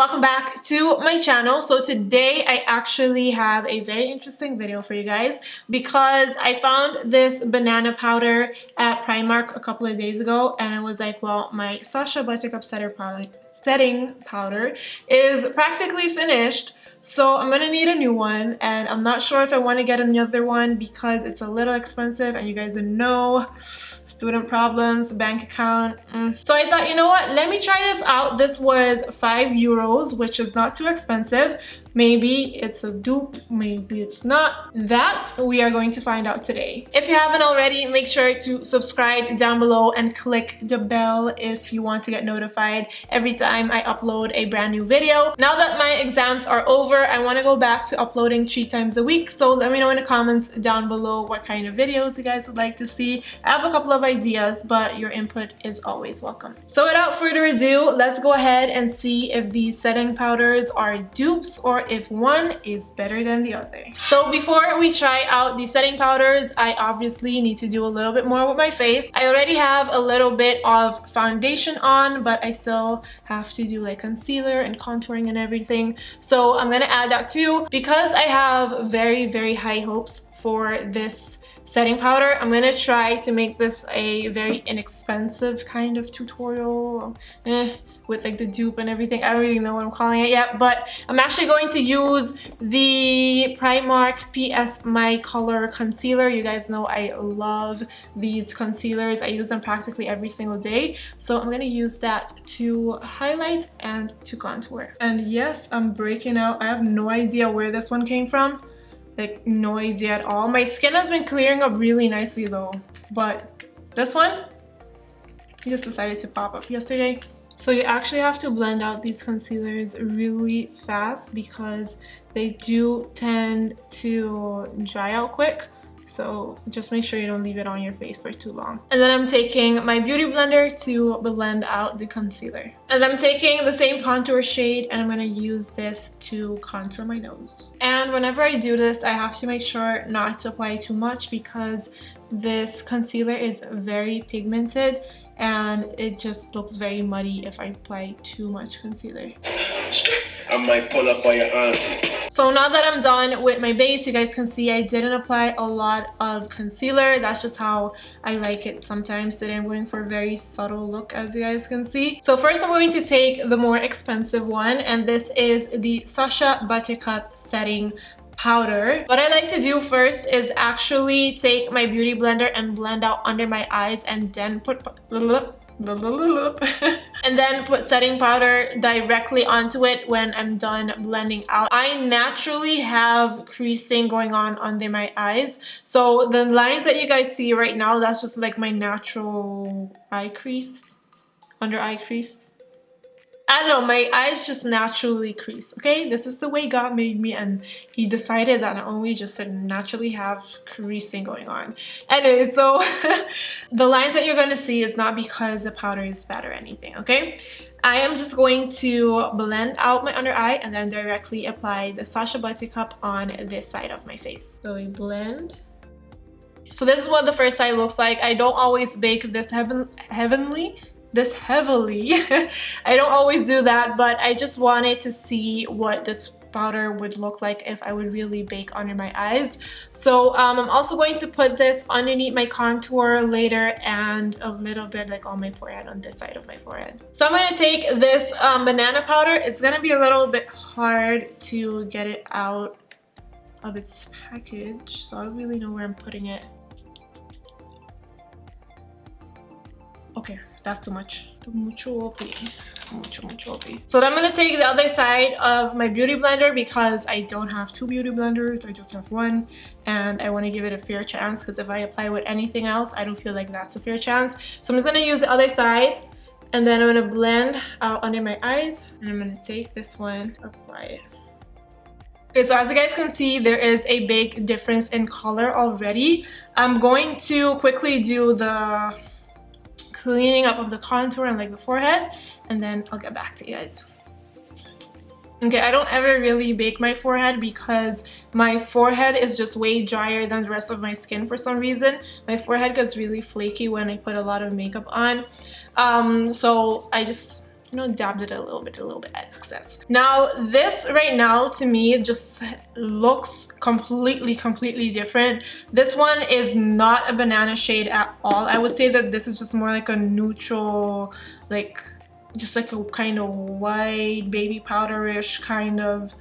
welcome back to my channel. So today I actually have a very interesting video for you guys because I found this banana powder at Primark a couple of days ago, and I was like, well, my Sacha Buttercup setting powder is practically finished, so I'm gonna need a new one, and I'm not sure if I want to get another one because it's a little expensive, and you guys know student problems, bank account. So I thought, you know what, let me try this out. This was €5, which is not too expensive. Maybe it's a dupe, maybe it's not. That we are going to find out today. If you haven't already, make sure to subscribe down below and click the bell if you want to get notified every time I upload a brand new video. Now that my exams are over, I want to go back to uploading 3 times a week. So let me know in the comments down below what kind of videos you guys would like to see. I have a couple of ideas, but your input is always welcome. So without further ado, let's go ahead and see if these setting powders are dupes or if one is better than the other. So before we try out the setting powders, I obviously need to do a little bit more with my face. I already have a little bit of foundation on, but I still have to do like concealer and contouring and everything. So I'm gonna add that too. Because I have very, very high hopes for this setting powder, I'm gonna try to make this a very inexpensive kind of tutorial with like the dupe and everything. I don't really know what I'm calling it yet, but I'm actually going to use the Primark PS My Color concealer. You guys know I love these concealers. I use them practically every single day, so I'm gonna use that to highlight and to contour. And yes, I'm breaking out. I have no idea where this one came from. Like, no idea at all. My skin has been clearing up really nicely though, but this one, he just decided to pop up yesterday. So you actually have to blend out these concealers really fast because they do tend to dry out quick. So just make sure you don't leave it on your face for too long. And then I'm taking my beauty blender to blend out the concealer. And I'm taking the same contour shade and I'm gonna use this to contour my nose. And whenever I do this, I have to make sure not to apply too much because this concealer is very pigmented and it just looks very muddy if I apply too much concealer. I might pull up on your auntie. So now that I'm done with my base, you guys can see I didn't apply a lot of concealer. That's just how I like it sometimes. Today I'm going for a very subtle look, as you guys can see. So first I'm going to take the more expensive one, and this is the Sacha Buttercup setting powder. What I like to do first is actually take my beauty blender and blend out under my eyes and then put and then put setting powder directly onto it when I'm done blending out. I naturally have creasing going on under my eyes, so the lines that you guys see right now, that's just like my natural eye crease, under eye crease. I don't know, my eyes just naturally crease, okay? This is the way God made me, and he decided that not only just to naturally have creasing going on. Anyway, so the lines that you're going to see is not because the powder is bad or anything, okay? I am just going to blend out my under eye and then directly apply the Sacha Buttercup on this side of my face. So we blend. So this is what the first side looks like. I don't always bake this heavily. I don't always do that, but I just wanted to see what this powder would look like if I would really bake under my eyes. So I'm also going to put this underneath my contour later and a little bit like on my forehead, on this side of my forehead. So I'm going to take this banana powder. It's going to be a little bit hard to get it out of its package, so I don't really know where I'm putting it. Okay, that's too much. Mucho OP. So then I'm going to take the other side of my beauty blender because I don't have 2 beauty blenders, I just have one, and I want to give it a fair chance because if I apply with anything else, I don't feel like that's a fair chance. So I'm just going to use the other side, and then I'm going to blend out under my eyes, and I'm going to take this one, apply it. Okay, so as you guys can see, there is a big difference in color already. I'm going to quickly do the cleaning up of the contour and like the forehead, and then I'll get back to you guys. Okay, I don't ever really bake my forehead because my forehead is just way drier than the rest of my skin for some reason. My forehead gets really flaky when I put a lot of makeup on. So I just you know, dabbed it a little bit excess. Now this right now to me just looks completely different. This one is not a banana shade at all. I would say that this is just more like a neutral, like just like a kind of white baby powderish kind of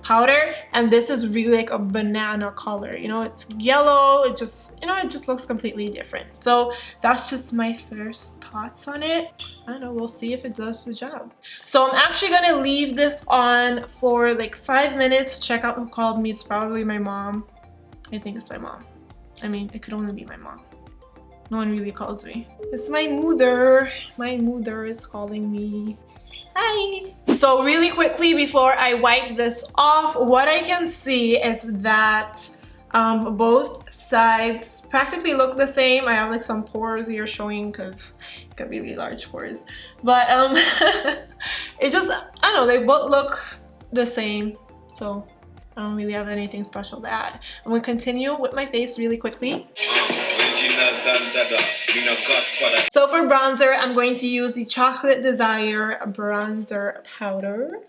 powder, and this is really like a banana color. You know, it's yellow. It just, you know, it just looks completely different. So that's just my first thoughts on it. I don't know, we'll see if it does the job. So I'm actually gonna leave this on for like 5 minutes. Check out who called me. It's probably my mom. I think it's my mom. I mean, it could only be my mom. No one really calls me. It's my mother. My mother is calling me. Hi. So really quickly before I wipe this off, what I can see is that both sides practically look the same. I have like some pores here showing because I got really large pores, but it just, I don't know, they both look the same, so I don't really have anything special to add. I'm gonna continue with my face really quickly. So for bronzer, I'm going to use the Chocolate Desire bronzer powder.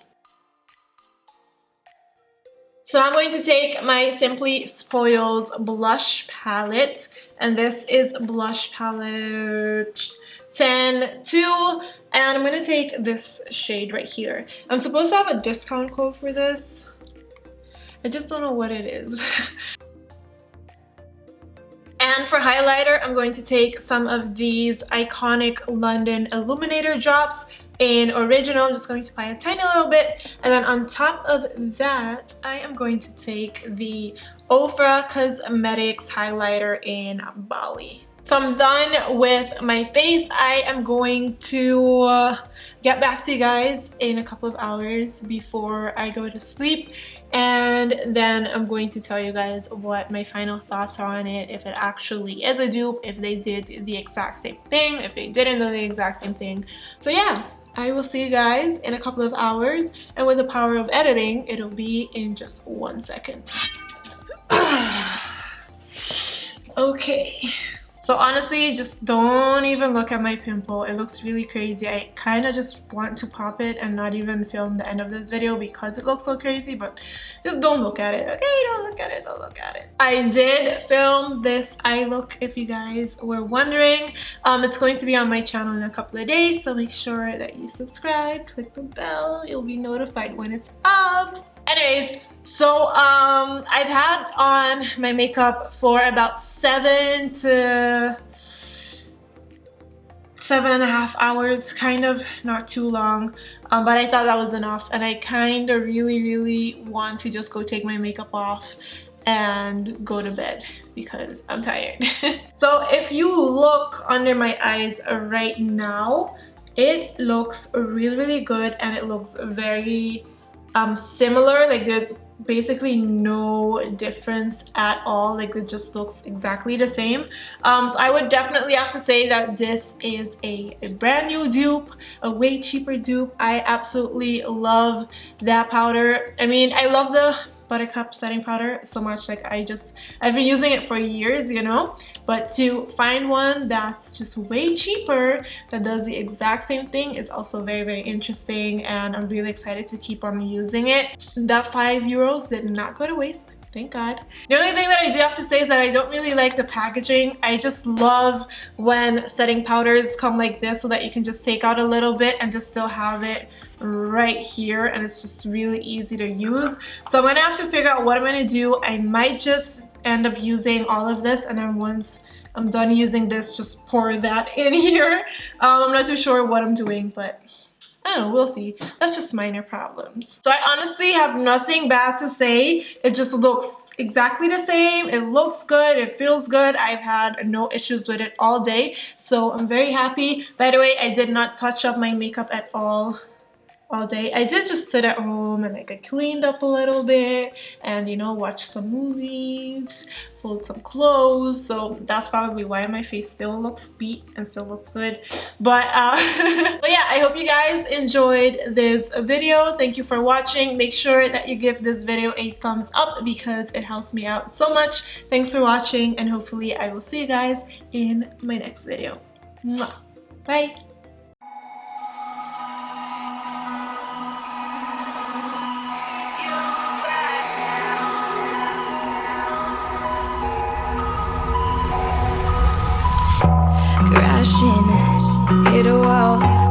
So I'm going to take my Simply Spoiled blush palette, and this is blush palette 10-2, and I'm going to take this shade right here. I'm supposed to have a discount code for this. I just don't know what it is. And for highlighter, I'm going to take some of these iconic London Illuminator drops in Original. I'm just going to apply a tiny little bit. And then on top of that, I am going to take the Ofra Cosmetics highlighter in Bali. So I'm done with my face. I am going to get back to you guys in a couple of hours before I go to sleep. And then I'm going to tell you guys what my final thoughts are on it, if it actually is a dupe, if they did the exact same thing, if they didn't do the exact same thing. So yeah, I will see you guys in a couple of hours. And with the power of editing, it'll be in just 1 second. Okay. So honestly, just don't even look at my pimple. It looks really crazy. I kind of just want to pop it and not even film the end of this video because it looks so crazy, but just don't look at it, okay? Don't look at it, don't look at it. I did film this eye look, if you guys were wondering. It's going to be on my channel in a couple of days, so make sure that you subscribe, click the bell. You'll be notified when it's up. Anyways, so I've had on my makeup for about 7 to 7.5 hours, kind of, not too long, but I thought that was enough, and I kind of really want to just go take my makeup off and go to bed because I'm tired. So if you look under my eyes right now, it looks really good, and it looks very similar. Like there's basically no difference at all. Like it just looks exactly the same. So I would definitely have to say that this is a brand new dupe, a way cheaper dupe. I absolutely love that powder. I mean, I love the Buttercup setting powder so much. Like I've been using it for years, you know, but to find one that's just way cheaper that does the exact same thing is also very interesting, and I'm really excited to keep on using it. That €5 did not go to waste. Thank God. The only thing that I do have to say is that I don't really like the packaging. I just love when setting powders come like this so that you can just take out a little bit and just still have it right here, and it's just really easy to use. So I'm gonna have to figure out what I'm gonna do. I might just end up using all of this, and then once I'm done using this, just pour that in here. I'm not too sure what I'm doing, but I don't know, we'll see. That's just minor problems. So I honestly have nothing bad to say. It just looks exactly the same. It looks good. It feels good. I've had no issues with it all day. So I'm very happy. By the way, I did not touch up my makeup at all day. I did just sit at home and like I cleaned up a little bit and, you know, watched some movies, fold some clothes. So that's probably why my face still looks beat and still looks good. But but yeah, I hope you guys enjoyed this video. Thank you for watching. Make sure that you give this video a thumbs up because it helps me out so much. Thanks for watching, and hopefully I will see you guys in my next video. Mwah. Bye. crashing, hit a wall.